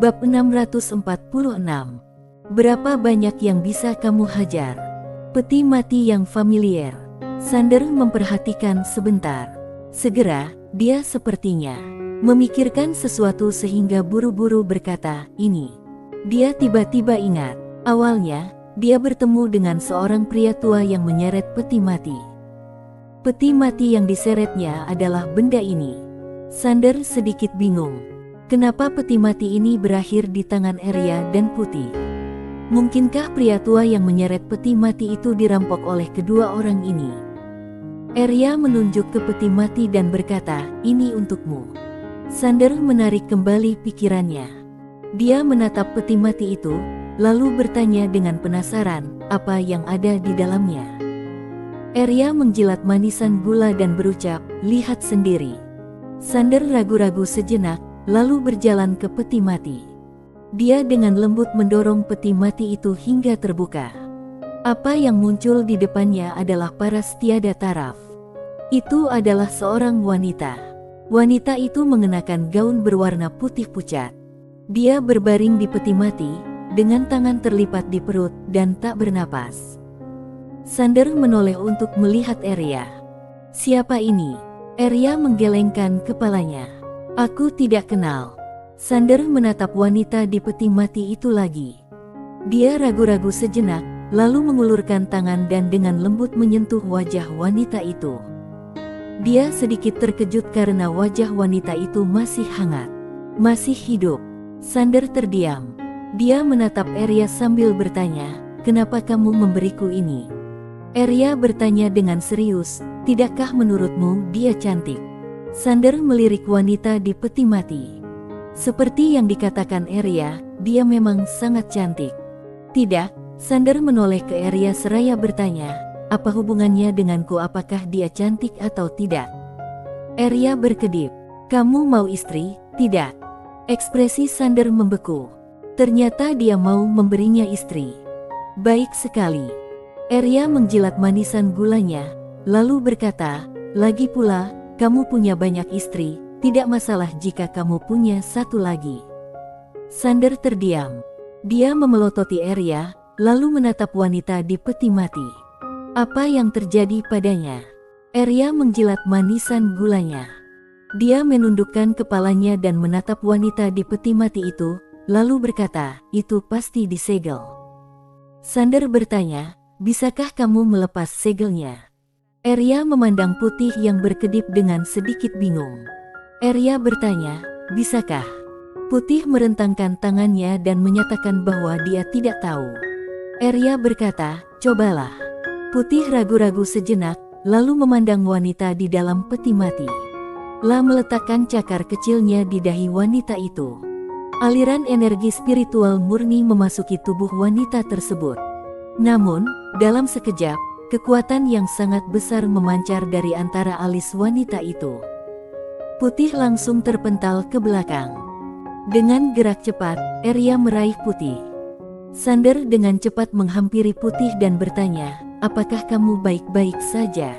Bab 646. Berapa banyak yang bisa kamu hajar? Peti mati yang familiar. Sander memperhatikan sebentar. Segera, dia sepertinya memikirkan sesuatu sehingga buru-buru berkata, ini. Dia tiba-tiba ingat. Awalnya, dia bertemu dengan seorang pria tua yang menyeret peti mati. Peti mati yang diseretnya adalah benda ini. Sander sedikit bingung. Kenapa peti mati ini berakhir di tangan Arya dan Putih? Mungkinkah pria tua yang menyeret peti mati itu dirampok oleh kedua orang ini? Arya menunjuk ke peti mati dan berkata, ini untukmu. Sander menarik kembali pikirannya. Dia menatap peti mati itu, lalu bertanya dengan penasaran, apa yang ada di dalamnya? Arya menjilat manisan gula dan berucap, lihat sendiri. Sander ragu-ragu sejenak, lalu berjalan ke peti mati. Dia dengan lembut mendorong peti mati itu hingga terbuka. Apa yang muncul di depannya adalah paras tiada taraf. Itu adalah seorang wanita. Wanita itu mengenakan gaun berwarna putih pucat. Dia berbaring di peti mati, dengan tangan terlipat di perut dan tak bernapas. Sander menoleh untuk melihat Arya. Siapa ini? Arya menggelengkan kepalanya. Aku tidak kenal. Sander menatap wanita di peti mati itu lagi. Dia ragu-ragu sejenak, lalu mengulurkan tangan dan dengan lembut menyentuh wajah wanita itu. Dia sedikit terkejut karena wajah wanita itu masih hangat, masih hidup. Sander terdiam. Dia menatap Arya sambil bertanya, kenapa kamu memberiku ini? Arya bertanya dengan serius, tidakkah menurutmu dia cantik? Sander melirik wanita di peti mati. Seperti yang dikatakan Arya, dia memang sangat cantik. Tidak, Sander menoleh ke Arya seraya bertanya, apa hubungannya denganku, apakah dia cantik atau tidak? Arya berkedip, kamu mau istri? Tidak. Ekspresi Sander membeku. Ternyata dia mau memberinya istri. Baik sekali. Arya menjilat manisan gulanya, lalu berkata, lagi pula, kamu punya banyak istri, tidak masalah jika kamu punya satu lagi. Sander terdiam. Dia memelototi Arya, lalu menatap wanita di peti mati. Apa yang terjadi padanya? Arya menjilat manisan gulanya. Dia menundukkan kepalanya dan menatap wanita di peti mati itu, lalu berkata, itu pasti disegel. Sander bertanya, bisakah kamu melepas segelnya? Arya memandang Putih yang berkedip dengan sedikit bingung. Arya bertanya, bisakah? Putih merentangkan tangannya dan menyatakan bahwa dia tidak tahu. Arya berkata, cobalah. Putih ragu-ragu sejenak, lalu memandang wanita di dalam peti mati. Lah meletakkan cakar kecilnya di dahi wanita itu. Aliran energi spiritual murni memasuki tubuh wanita tersebut. Namun, dalam sekejap, kekuatan yang sangat besar memancar dari antara alis wanita itu. Putih langsung terpental ke belakang. Dengan gerak cepat, Arya meraih Putih. Sander dengan cepat menghampiri Putih dan bertanya, apakah kamu baik-baik saja?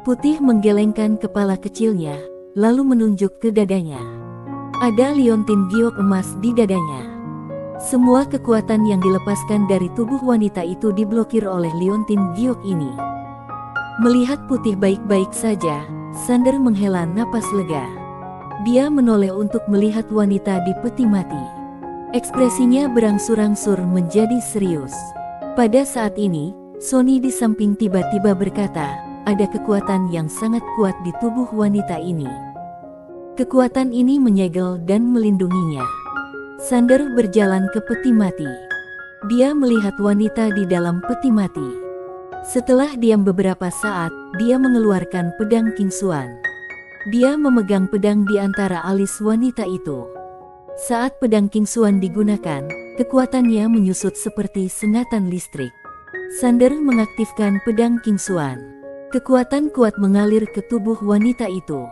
Putih menggelengkan kepala kecilnya, lalu menunjuk ke dadanya. Ada liontin giok emas di dadanya. Semua kekuatan yang dilepaskan dari tubuh wanita itu diblokir oleh liontin giok ini. Melihat Putih baik-baik saja, Sander menghela napas lega. Dia menoleh untuk melihat wanita di peti mati. Ekspresinya berangsur-angsur menjadi serius. Pada saat ini, Sony di samping tiba-tiba berkata, ada kekuatan yang sangat kuat di tubuh wanita ini. Kekuatan ini menyegel dan melindunginya. Sander berjalan ke peti mati. Dia melihat wanita di dalam peti mati. Setelah diam beberapa saat, dia mengeluarkan pedang Kingsuan. Dia memegang pedang di antara alis wanita itu. Saat pedang Kingsuan digunakan, kekuatannya menyusut seperti sengatan listrik. Sander mengaktifkan pedang Kingsuan. Kekuatan kuat mengalir ke tubuh wanita itu.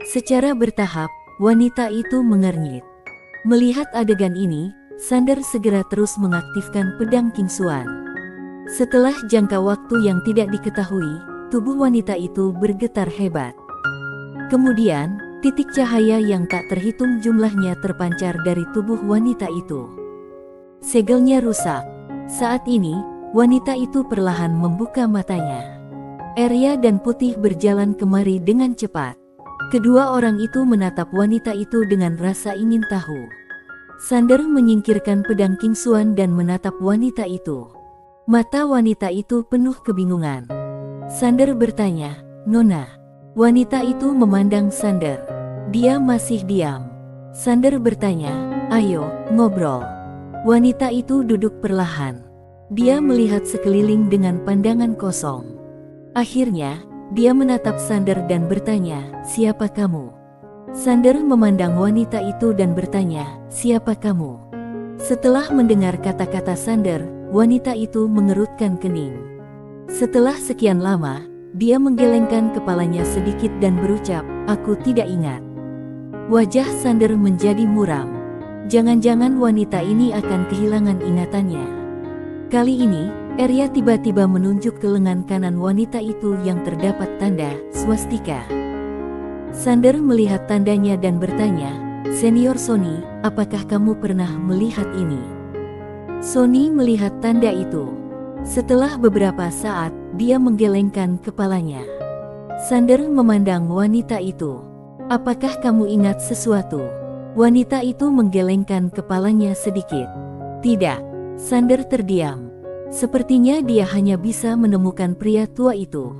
Secara bertahap, wanita itu mengernyit. Melihat adegan ini, Sander segera terus mengaktifkan pedang Kingsuan. Setelah jangka waktu yang tidak diketahui, tubuh wanita itu bergetar hebat. Kemudian, Titik cahaya yang tak terhitung jumlahnya terpancar dari tubuh wanita itu. Segelnya rusak. Saat ini, wanita itu perlahan membuka matanya. Arya dan Putih berjalan kemari dengan cepat. Kedua orang itu menatap wanita itu dengan rasa ingin tahu. Sander menyingkirkan pedang Kingsuan dan menatap wanita itu. Mata wanita itu penuh kebingungan. Sander bertanya, "Nona?" Wanita itu memandang Sander. Dia masih diam. Sander bertanya, "Ayo, ngobrol." Wanita itu duduk perlahan. Dia melihat sekeliling dengan pandangan kosong. Akhirnya, dia menatap Sander dan bertanya, "Siapa kamu?" Sander memandang wanita itu dan bertanya, "Siapa kamu?" Setelah mendengar kata-kata Sander, wanita itu mengerutkan kening. Setelah sekian lama, dia menggelengkan kepalanya sedikit dan berucap, "Aku tidak ingat." Wajah Sander menjadi muram. Jangan-jangan wanita ini akan kehilangan ingatannya. Kali ini, Arya tiba-tiba menunjuk ke lengan kanan wanita itu yang terdapat tanda swastika. Sander melihat tandanya dan bertanya, "Senior Sony, apakah kamu pernah melihat ini?" Sony melihat tanda itu. Setelah beberapa saat, dia menggelengkan kepalanya. Sander memandang wanita itu. "Apakah kamu ingat sesuatu?" Wanita itu menggelengkan kepalanya sedikit. "Tidak." Sander terdiam. Sepertinya dia hanya bisa menemukan pria tua itu.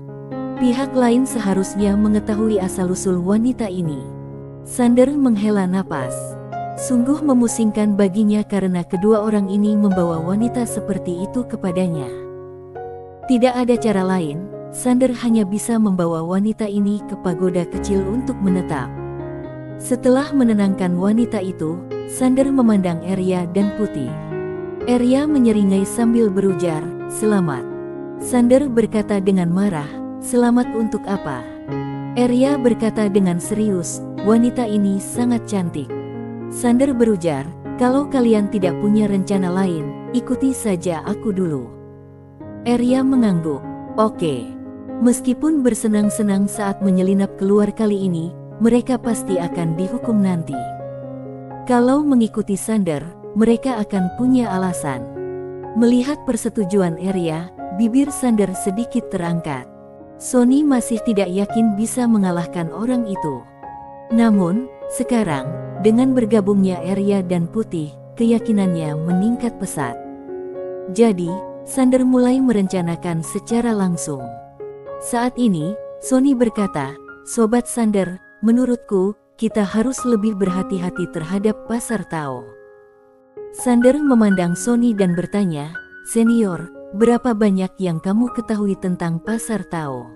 Pihak lain seharusnya mengetahui asal-usul wanita ini. Sander menghela napas. Sungguh memusingkan baginya karena kedua orang ini membawa wanita seperti itu kepadanya. Tidak ada cara lain. Sander hanya bisa membawa wanita ini ke pagoda kecil untuk menetap. Setelah menenangkan wanita itu, Sander memandang Arya dan Putih. Arya menyeringai sambil berujar, "Selamat." Sander berkata dengan marah, "Selamat untuk apa?" Arya berkata dengan serius, "Wanita ini sangat cantik." Sander berujar, "Kalau kalian tidak punya rencana lain, ikuti saja aku dulu." Arya mengangguk. "Oke." Meskipun bersenang-senang saat menyelinap keluar kali ini, mereka pasti akan dihukum nanti. Kalau mengikuti Sander, mereka akan punya alasan. Melihat persetujuan Arya, bibir Sander sedikit terangkat. Sony masih tidak yakin bisa mengalahkan orang itu. Namun, sekarang, dengan bergabungnya Arya dan Putih, keyakinannya meningkat pesat. Jadi, Sander mulai merencanakan secara langsung. Saat ini, Sony berkata, "Sobat Sander, menurutku, kita harus lebih berhati-hati terhadap pasar Tao." Sander memandang Sony dan bertanya, "Senior, berapa banyak yang kamu ketahui tentang pasar Tao?"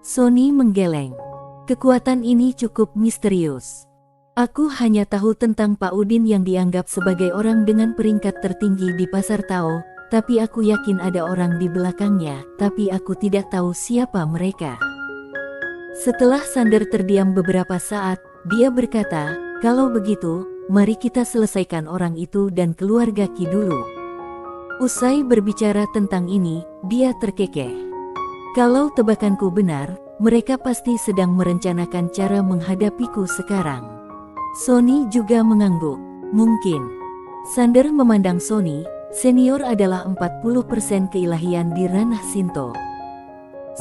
Sony menggeleng. "Kekuatan ini cukup misterius. Aku hanya tahu tentang Pak Udin yang dianggap sebagai orang dengan peringkat tertinggi di pasar Tao. Tapi aku yakin ada orang di belakangnya, tapi aku tidak tahu siapa mereka." Setelah Sander terdiam beberapa saat, dia berkata, "Kalau begitu, mari kita selesaikan orang itu dan keluarga Ki dulu." Usai berbicara tentang ini, dia terkekeh. "Kalau tebakanku benar, mereka pasti sedang merencanakan cara menghadapiku sekarang." Sony juga mengangguk. "Mungkin." Sander memandang Sony. Senior adalah 40% keilahian di ranah Shinto.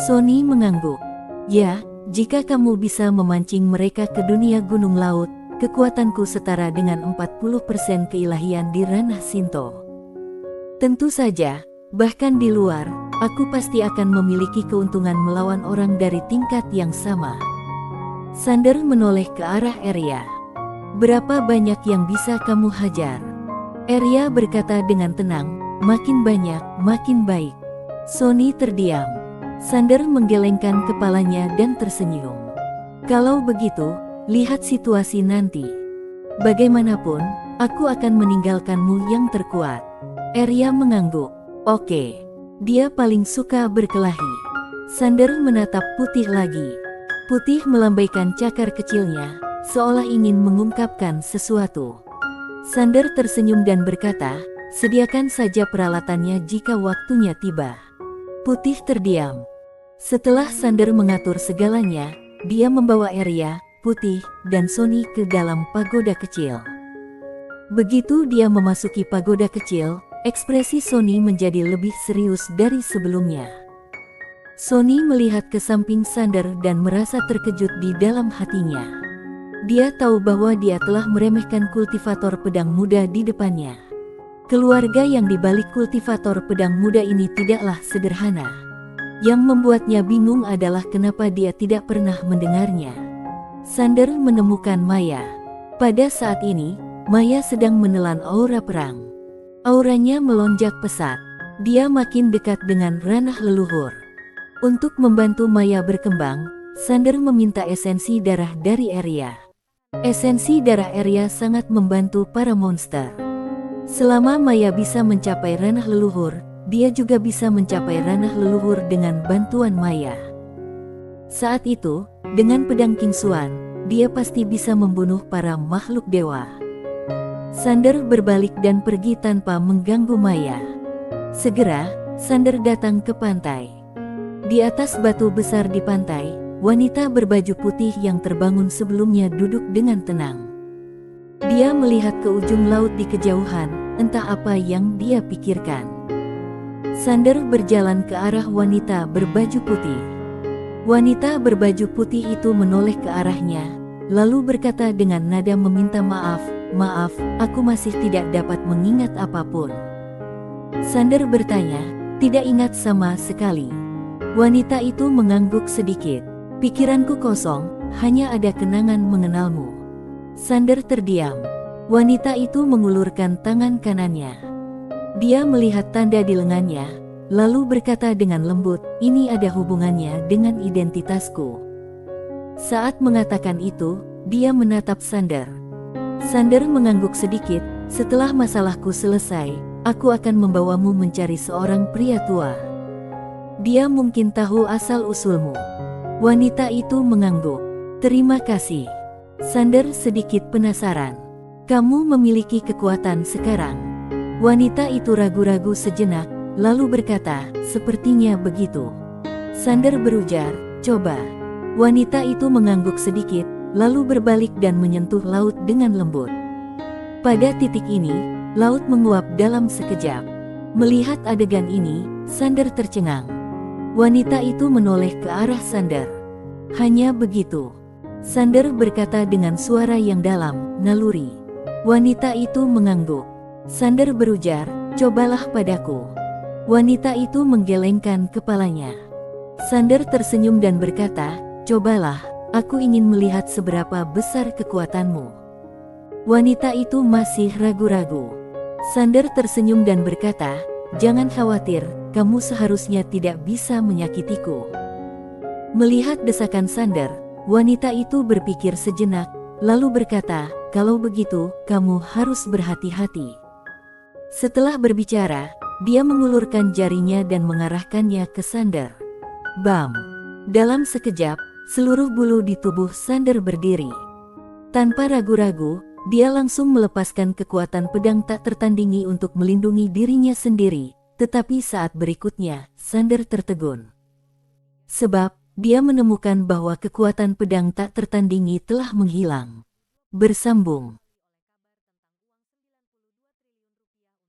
Sony mengangguk. "Ya, jika kamu bisa memancing mereka ke dunia gunung laut, kekuatanku setara dengan 40% keilahian di ranah Shinto. Tentu saja, bahkan di luar, aku pasti akan memiliki keuntungan melawan orang dari tingkat yang sama." Sander menoleh ke arah Arya. "Berapa banyak yang bisa kamu hajar?" Arya berkata dengan tenang, "Makin banyak, makin baik." Sony terdiam. Sander menggelengkan kepalanya dan tersenyum. "Kalau begitu, lihat situasi nanti. Bagaimanapun, aku akan meninggalkanmu yang terkuat." Arya mengangguk. "Oke." Dia paling suka berkelahi. Sander menatap Putih lagi. Putih melambaikan cakar kecilnya, seolah ingin mengungkapkan sesuatu. Sander tersenyum dan berkata, "Sediakan saja peralatannya jika waktunya tiba." Putih terdiam. Setelah Sander mengatur segalanya, dia membawa Arya, putih dan Sony ke dalam pagoda kecil. Begitu dia memasuki pagoda kecil, ekspresi Sony menjadi lebih serius dari sebelumnya. Sony melihat ke samping Sander dan merasa terkejut di dalam hatinya. Dia tahu bahwa dia telah meremehkan kultivator pedang muda di depannya. Keluarga yang dibalik kultivator pedang muda ini tidaklah sederhana. Yang membuatnya bingung adalah kenapa dia tidak pernah mendengarnya. Sander menemukan Maya. Pada saat ini, Maya sedang menelan aura perang. Auranya melonjak pesat. Dia makin dekat dengan ranah leluhur. Untuk membantu Maya berkembang, Sander meminta esensi darah dari Arya. Esensi darah Arya sangat membantu para monster. Selama Maya bisa mencapai ranah leluhur, dia juga bisa mencapai ranah leluhur dengan bantuan Maya. Saat itu, dengan pedang King Xuan, dia pasti bisa membunuh para makhluk dewa. Sander berbalik dan pergi tanpa mengganggu Maya. Segera, Sander datang ke pantai. Di atas batu besar di pantai, wanita berbaju putih yang terbangun sebelumnya duduk dengan tenang. Dia melihat ke ujung laut di kejauhan, entah apa yang dia pikirkan. Sander berjalan ke arah wanita berbaju putih. Wanita berbaju putih itu menoleh ke arahnya, lalu berkata dengan nada meminta maaf, "Maaf, aku masih tidak dapat mengingat apapun." Sander bertanya, "Tidak ingat sama sekali?" Wanita itu mengangguk sedikit. "Pikiranku kosong, hanya ada kenangan mengenalmu." Sander terdiam. Wanita itu mengulurkan tangan kanannya. Dia melihat tanda di lengannya, lalu berkata dengan lembut, "Ini ada hubungannya dengan identitasku." Saat mengatakan itu, dia menatap Sander. Sander mengangguk sedikit, "Setelah masalahku selesai, aku akan membawamu mencari seorang pria tua. Dia mungkin tahu asal-usulmu." Wanita itu mengangguk. "Terima kasih." Sander sedikit penasaran. "Kamu memiliki kekuatan sekarang?" Wanita itu ragu-ragu sejenak, lalu berkata, "Sepertinya begitu." Sander berujar, "Coba." Wanita itu mengangguk sedikit, lalu berbalik dan menyentuh laut dengan lembut. Pada titik ini, laut menguap dalam sekejap. Melihat adegan ini, Sander tercengang. Wanita itu menoleh ke arah Sander. "Hanya begitu?" Sander berkata dengan suara yang dalam, "Naluri." Wanita itu mengangguk. Sander berujar, "Cobalah padaku." Wanita itu menggelengkan kepalanya. Sander tersenyum dan berkata, "Cobalah, aku ingin melihat seberapa besar kekuatanmu." Wanita itu masih ragu-ragu. Sander tersenyum dan berkata, "Jangan khawatir, kamu seharusnya tidak bisa menyakitiku." Melihat desakan Sander, wanita itu berpikir sejenak, lalu berkata, "Kalau begitu, kamu harus berhati-hati." Setelah berbicara, dia mengulurkan jarinya dan mengarahkannya ke Sander. Bam! Dalam sekejap, seluruh bulu di tubuh Sander berdiri. Tanpa ragu-ragu, dia langsung melepaskan kekuatan pedang tak tertandingi untuk melindungi dirinya sendiri. Tetapi saat berikutnya, Sander tertegun. Sebab, dia menemukan bahwa kekuatan pedang tak tertandingi telah menghilang. Bersambung.